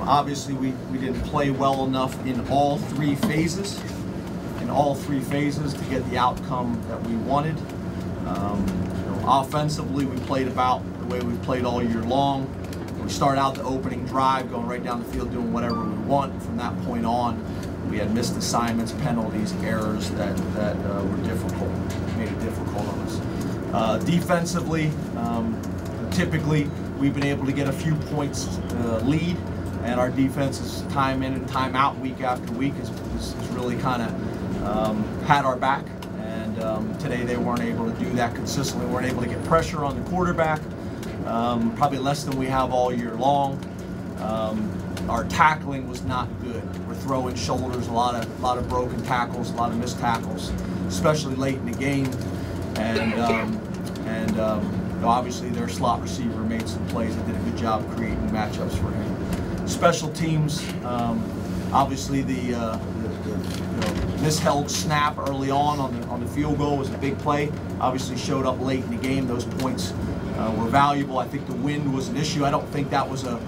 Obviously, we didn't play well enough in all three phases. To get the outcome that we wanted. Offensively, we played about the way we played all year long. We started out the opening drive, going right down the field, doing whatever we want. From that point on, we had missed assignments, penalties, errors that were difficult, made it difficult on us. Defensively, typically we've been able to get a few points lead, and our defense is time in and time out, week after week, has really kind of had our back. And today they weren't able to do that consistently. We weren't able to get pressure on the quarterback, probably less than we have all year long. Our tackling was not good. We're throwing shoulders, a lot of broken tackles, a lot of missed tackles, especially late in the game. And obviously their slot receiver made some plays and did a good job creating matchups for him. Special teams, obviously the misheld snap early on the field goal was a big play. Obviously showed up late in the game. Those points were valuable. I think the wind was an issue. I don't think that was a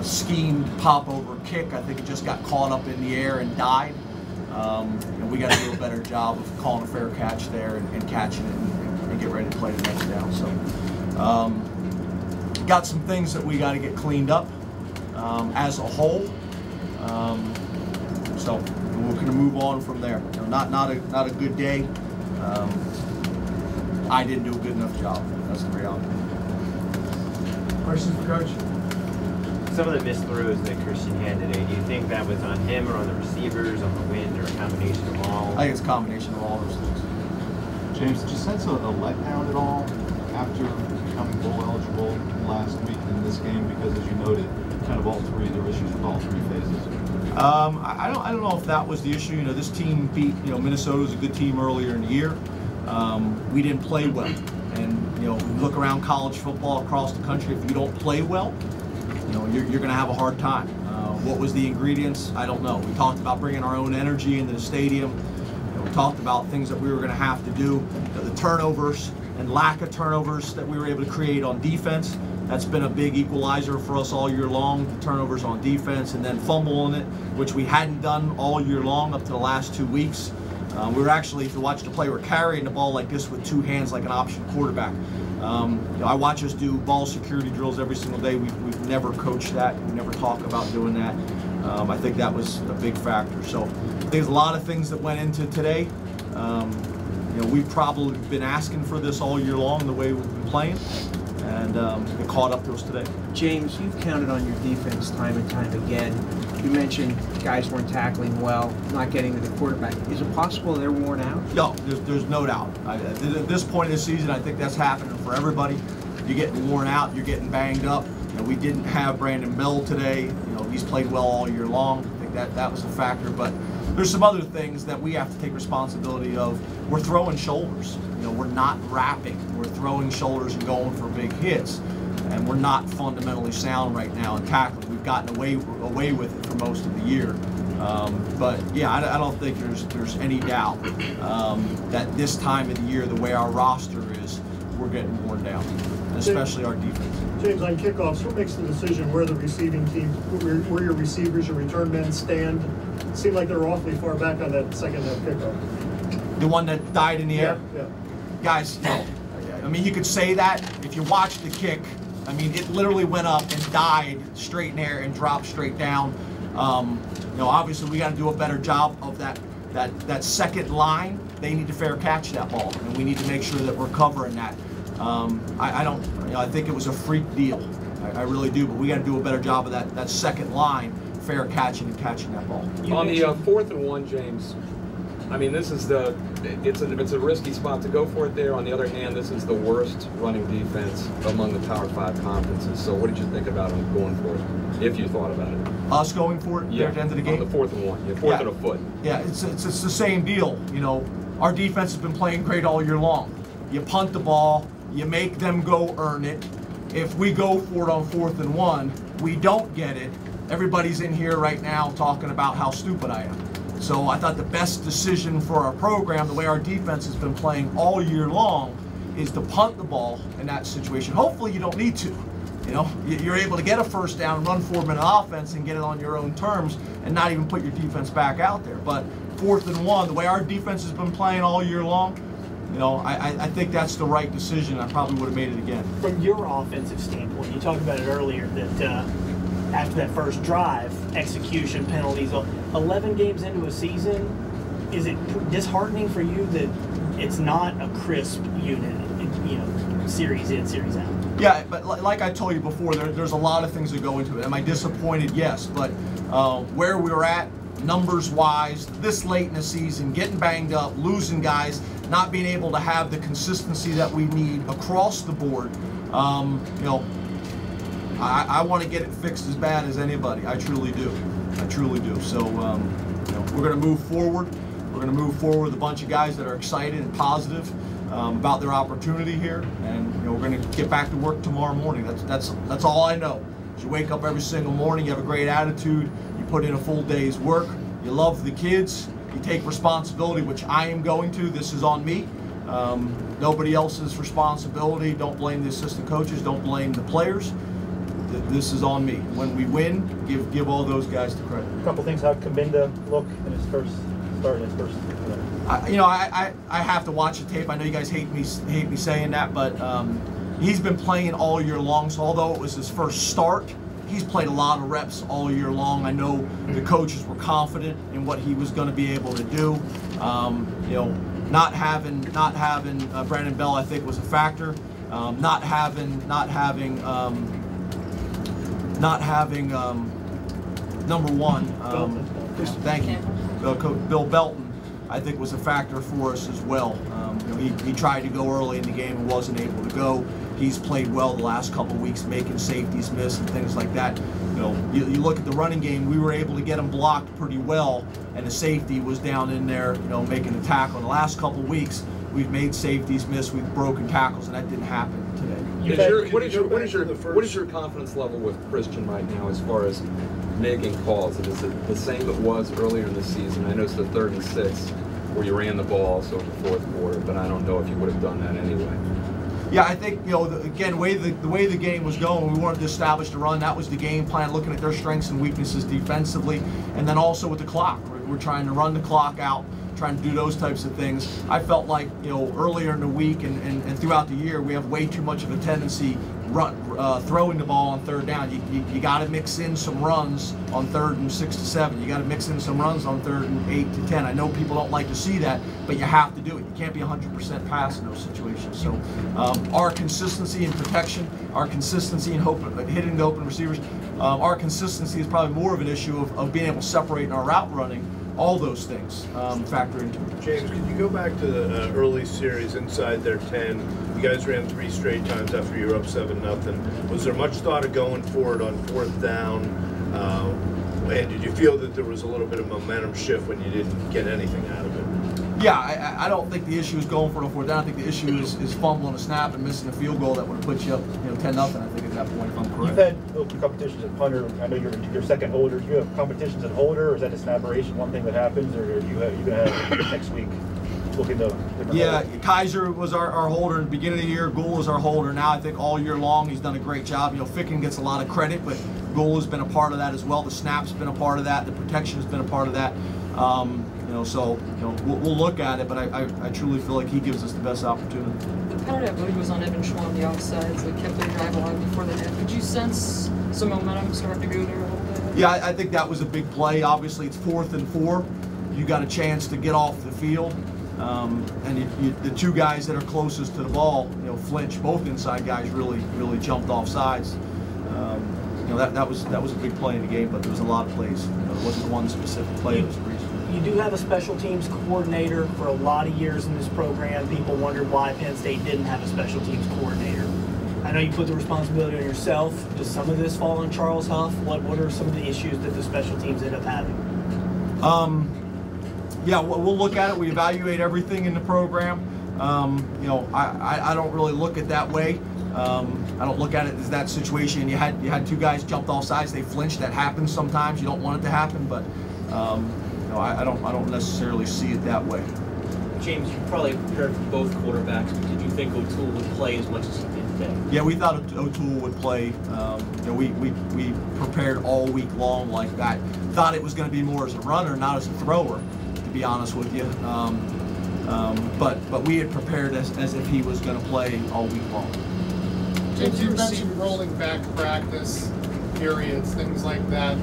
schemed pop-over kick. I think it just got caught up in the air and died. And we got to do a better job of calling a fair catch there and catching it and get ready to play the next down. So, got some things that we got to get cleaned up as a whole. So we're going to move on from there. Not a good day. I didn't do a good enough job. That's the reality. Questions for Coach? Some of the missed throws that Christian had today, do you think that was on him or on the receivers, on the wind, or a combination of all? I think it's a combination of all those things. James, did you sense a letdown at all after becoming bowl eligible last week in this game? Because as you noted, kind of there were issues with all three phases. I don't know if that was the issue. This team beat, Minnesota was a good team earlier in the year. We didn't play well. And, you look around college football across the country, if you don't play well, you're going to have a hard time. What was the ingredients? I don't know. We talked about bringing our own energy into the stadium. We talked about things that we were going to have to do. The turnovers and lack of turnovers that we were able to create on defense. That's been a big equalizer for us all year long, the turnovers on defense, and then fumbling it, which we hadn't done all year long up to the last 2 weeks. We were actually, if you watch the play, we're carrying the ball like this with two hands like an option quarterback. I watch us do ball security drills every single day. We've never coached that. We never talk about doing that. I think that was a big factor. So there's a lot of things that went into today. We've probably been asking for this all year long, the way we've been playing, and it caught up to us today. James, you've counted on your defense time and time again. You mentioned guys weren't tackling well, not getting to the quarterback. Is it possible they're worn out? No, there's no doubt. At this point in the season, I think that's happening for everybody. You're getting worn out, you're getting banged up. We didn't have Brandon Bell today. He's played well all year long. I think that was a factor, but there's some other things that we have to take responsibility of. We're throwing shoulders. We're not wrapping. We're throwing shoulders and going for big hits, and we're not fundamentally sound right now in tackling. We've gotten away with it for most of the year. But yeah, I don't think there's any doubt that this time of the year, the way our roster is, we're getting worn down, especially our defense. James, on kickoffs, who makes the decision where the receiving team, where your receivers, your return men stand? It seemed like they were awfully far back on that second kickoff. The one that died in the air? Yeah. Guys, you could say that. If you watch the kick, it literally went up and died straight in the air and dropped straight down. Obviously we got to do a better job of that second line. They need to fair catch that ball, and we need to make sure that we're covering that. I think it was a freak deal. I really do, but we got to do a better job of that second line, fair catching and catching that ball. On the 4th and 1, James, this is it's a risky spot to go for it there. On the other hand, this is the worst running defense among the Power 5 conferences. So what did you think about them going for it, if you thought about it? Us going for it at the end of the game? On the 4th and 1, yeah, 4th and a foot. Yeah, it's the same deal. Our defense has been playing great all year long. You punt the ball, you make them go earn it. If we go for it on 4th and 1, we don't get it. Everybody's in here right now talking about how stupid I am. So I thought the best decision for our program, the way our defense has been playing all year long, is to punt the ball in that situation. Hopefully you don't need to. You know, you're able to get a first down, run 4-minute offense, and get it on your own terms, and not even put your defense back out there. But 4th and 1, the way our defense has been playing all year long, you know, I think that's the right decision. I probably would have made it again. From your offensive standpoint, you talked about it earlier that after that first drive, execution penalties. 11 games into a season, is it disheartening for you that it's not a crisp unit, you know, series in, series out? Yeah, but like I told you before, there's a lot of things that go into it. Am I disappointed? Yes, but where we were at, numbers-wise, this late in the season, getting banged up, losing guys, not being able to have the consistency that we need across the board, you know, I want to get it fixed as bad as anybody. I truly do. I truly do. So, you know, we're going to move forward. We're going to move forward with a bunch of guys that are excited and positive about their opportunity here, and you know, we're going to get back to work tomorrow morning. That's all I know. You wake up every single morning, you have a great attitude, you put in a full day's work, you love the kids, you take responsibility, which I am going to. This is on me. Nobody else's responsibility. Don't blame the assistant coaches. Don't blame the players. This is on me. When we win, give all those guys the credit. A couple things. How Kabinda look in his first start in his first? You know, I have to watch the tape. I know you guys hate me saying that, but he's been playing all year long. So although it was his first start, he's played a lot of reps all year long. I know the coaches were confident in what he was going to be able to do. You know, not having Brandon Bell, I think, was a factor. Not having number one. Thank you, Bill Belton, I think, was a factor for us as well. You know, he tried to go early in the game and wasn't able to go. He's played well the last couple of weeks, making safeties miss and things like that. You know, you look at the running game, we were able to get him blocked pretty well, and the safety was down in there, you know, making the tackle. In the last couple of weeks, we've made safeties miss, we've broken tackles, and that didn't happen today. What is your confidence level with Christian right now as far as making calls? Is it the same it was earlier in the season? I know it's the 3rd and 6 where you ran the ball, so the 4th quarter, but I don't know if you would have done that anyway. Yeah, I think, you know, again, the way the game was going, we wanted to establish the run. That was the game plan, looking at their strengths and weaknesses defensively, and then also with the clock. We're trying to run the clock out, trying to do those types of things. I felt like, you know, earlier in the week and throughout the year, we have way too much of a tendency throwing the ball on 3rd down. You got to mix in some runs on 3rd and 6 to 7. You got to mix in some runs on 3rd and 8 to 10. I know people don't like to see that, but you have to do it. You can't be 100% pass in those situations. So our consistency in protection, our consistency in hitting the open receivers, our consistency is probably more of an issue of being able to separate in our route running. All those things factor into it. James, could you go back to the early series inside their 10? You guys ran 3 straight times after you were up 7-0. Was there much thought of going for it on 4th down? And did you feel that there was a little bit of momentum shift when you didn't get anything out of it? Yeah, I don't think the issue is going for it on 4th down. I think the issue is fumbling a snap and missing a field goal that would have put you up, you know, 10-0. I think at that point, if I'm correct. You've had open competitions at punter. I know you're second holder. Do you have competitions at holder, or is that just an aberration, one thing that happens, or are you gonna have next week looking to different? Yeah, Kaiser was our holder in the beginning of the year. Gould is our holder now. I think all year long he's done a great job. You know, Ficken gets a lot of credit, but Gould has been a part of that as well. The snap's been a part of that. The protection has been a part of that. You know, so you know, we'll look at it, but I truly feel like he gives us the best opportunity. The penalty, I believe, was on Evan Schwa on the offsides that kept their drive alive before the half. Did you sense some momentum starting to go there a little bit? Yeah, I think that was a big play. Obviously, it's 4th and 4. You got a chance to get off the field, and the 2 guys that are closest to the ball, you know, flinch. Both inside guys really jumped off sides. You know, that was a big play in the game, but there was a lot of plays. You know, there wasn't one specific play that was the reason. You do have a special teams coordinator. For a lot of years in this program, people wondered why Penn State didn't have a special teams coordinator. I know you put the responsibility on yourself. Does some of this fall on Charles Huff? What are some of the issues that the special teams end up having? Yeah, we'll look at it. We evaluate everything in the program. You know, I don't really look at it that way. I don't look at it as that situation. You had 2 guys jumped off sides. They flinched. That happens sometimes. You don't want it to happen, but you know, I don't necessarily see it that way. James, you probably prepared for both quarterbacks, but did you think O'Toole would play as much as he did today? Yeah, we thought O'Toole would play. We prepared all week long like that. Thought it was going to be more as a runner, not as a thrower, to be honest with you. But we had prepared as if he was going to play all week long. James, you mentioned rolling back practice periods, things like that,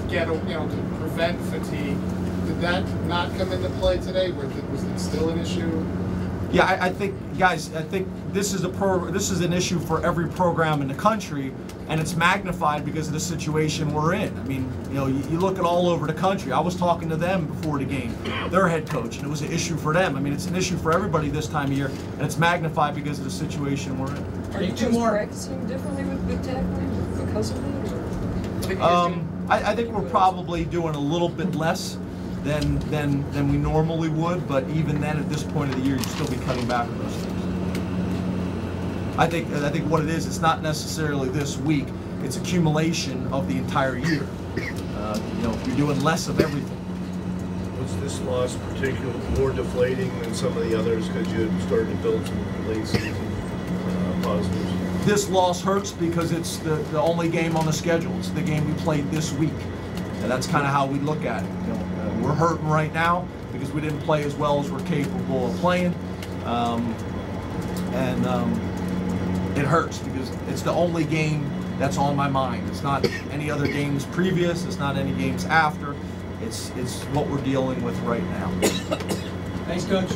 to prevent fatigue. Did that not come into play today? Was it still an issue? Yeah, I think, guys, I think this is an issue for every program in the country, and it's magnified because of the situation we're in. I mean, you look at all over the country. I was talking to them before the game, their head coach, and it was an issue for them. I mean, it's an issue for everybody this time of year, and it's magnified because of the situation we're in. Are you just practicing differently with tackling because of it? I think we're probably doing a little bit less than we normally would, but even then, at this point of the year, you'd still be cutting back on those things. I think what it is, it's not necessarily this week. It's accumulation of the entire year. You're doing less of everything. Was this loss particularly more deflating than some of the others because you had started to build some late season positives? This loss hurts because it's the only game on the schedule. It's the game we played this week, and that's kind of how we look at it. We're hurting right now because we didn't play as well as we're capable of playing, and it hurts because it's the only game that's on my mind. It's not any other games previous. It's not any games after. It's what we're dealing with right now. Thanks, Coach.